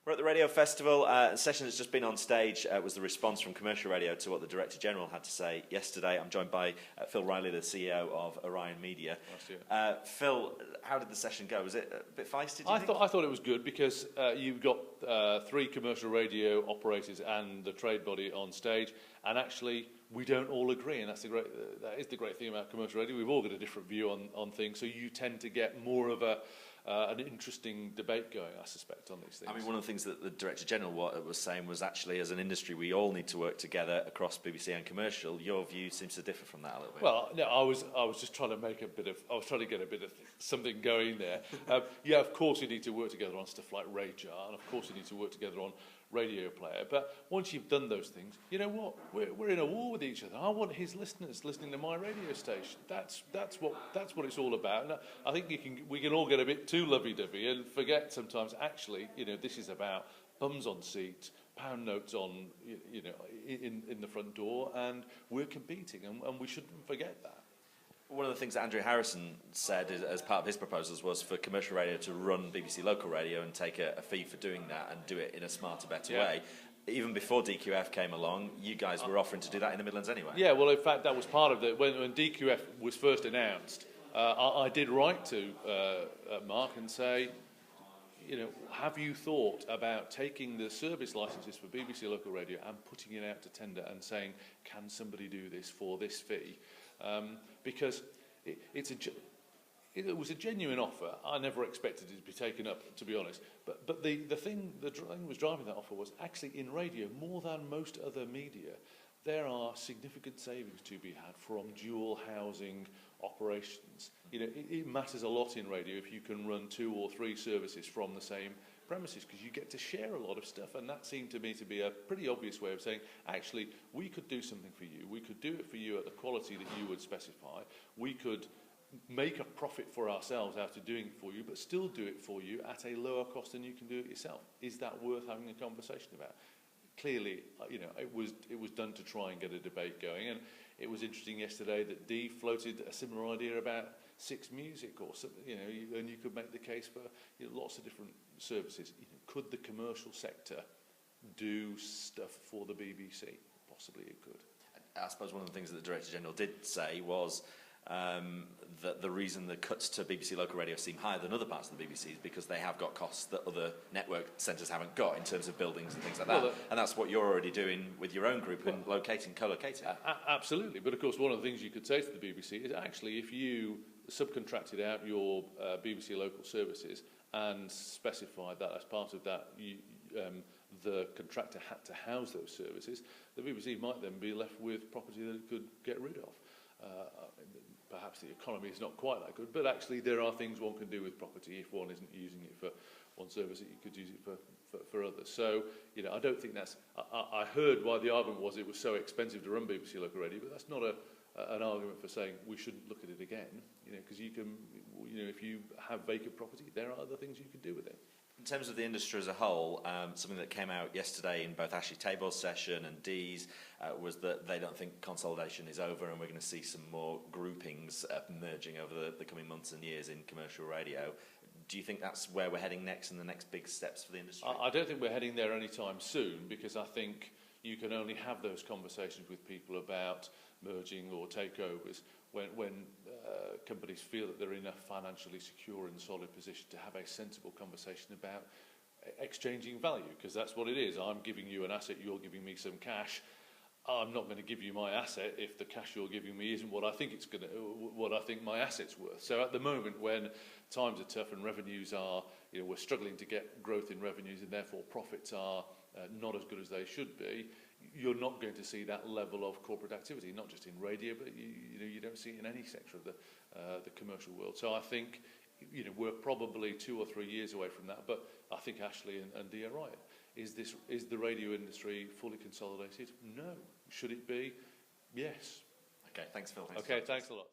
We're at the Radio Festival. A session that's just been on stage was the response from commercial radio to what the Director General had to say yesterday. I'm joined by Phil Riley, the CEO of Orion Media. Phil, how did the session go? Was it a bit feisty, do you think? I thought it was good because you've got 3 commercial radio operators and the trade body on stage, and actually we don't all agree, and that is the great thing about commercial radio. We've all got a different view on things, so you tend to get more of an interesting debate going, I suspect, on these things. I mean, one of the things that the Director General was saying was actually, as an industry, we all need to work together across BBC and commercial. Your view seems to differ from that a little bit. Well, no, I was just trying to make I was trying to get a bit of something going there. Yeah, of course you need to work together on stuff like radar, and of course you need to work together on radio player. But once you've done those things, you know what? We're in a war with each other. I want his listeners listening to my radio station. That's what it's all about. And I think we can all get a bit too lovey-dovey and forget sometimes. Actually, this is about bums on seats, pound notes on, in the front door, and we're competing, and we shouldn't forget that. One of the things that Andrew Harrison said as part of his proposals was for commercial radio to run BBC local radio and take a fee for doing that and do it in a smarter, better way. Even before DQF came along, you guys were offering to do that in the Midlands anyway. Yeah, well, in fact, that was part of it. When DQF was first announced, I did write to Mark and say, have you thought about taking the service licences for BBC local radio and putting it out to tender and saying, can somebody do this for this fee? Because it was a genuine offer. I never expected it to be taken up, to be honest. But the thing that was driving that offer was actually in radio, more than most other media, there are significant savings to be had from dual housing operations. It matters a lot in radio if you can run 2 or 3 services from the same premises, because you get to share a lot of stuff, and that seemed to me to be a pretty obvious way of saying, actually, we could do something for you. We could do it for you at the quality that you would specify. We could make a profit for ourselves out of doing it for you, but still do it for you at a lower cost than you can do it yourself. Is that worth having a conversation about? Clearly, it was done to try and get a debate going, and it was interesting yesterday that Dee floated a similar idea about Six Music or something, and you could make the case for lots of different services. Could the commercial sector do stuff for the BBC? Possibly it could. I suppose one of the things that the Director General did say was that the reason the cuts to BBC local radio seem higher than other parts of the BBC is because they have got costs that other network centres haven't got in terms of buildings and things like that. And that's what you're already doing with your own group and co-locating. Absolutely. But of course, one of the things you could say to the BBC is actually if you subcontracted out your BBC local services and specified that as part of that the contractor had to house those services, the BBC might then be left with property that it could get rid of. Perhaps the economy is not quite that good, but actually there are things one can do with property if one isn't using it for one service that you could use it for others. So, I don't think that's... I heard why the argument was it was so expensive to run BBC local radio, but that's not an argument for saying we shouldn't look at it again, because you can, if you have vacant property, there are other things you can do with it. In terms of the industry as a whole, something that came out yesterday in both Ashley Table's session and Dee's was that they don't think consolidation is over, and we're going to see some more groupings merging over the coming months and years in commercial radio. Do you think that's where we're heading next and the next big steps for the industry? I don't think we're heading there anytime soon, because I think you can only have those conversations with people about merging or takeovers when companies feel that they're in a financially secure and solid position to have a sensible conversation about exchanging value, because that's what it is. I'm giving you an asset, you're giving me some cash. I'm not going to give you my asset if the cash you're giving me isn't what I think what I think my asset's worth. So at the moment, when times are tough and revenues are, we're struggling to get growth in revenues, and therefore profits are not as good as they should be, you're not going to see that level of corporate activity, not just in radio, but you don't see it in any sector of the commercial world. So I think we're probably 2 or 3 years away from that. But I think Ashley and Dee are right. Is the radio industry fully consolidated? No. Should it be? Yes. Okay. Thanks, Phil. Thanks a lot.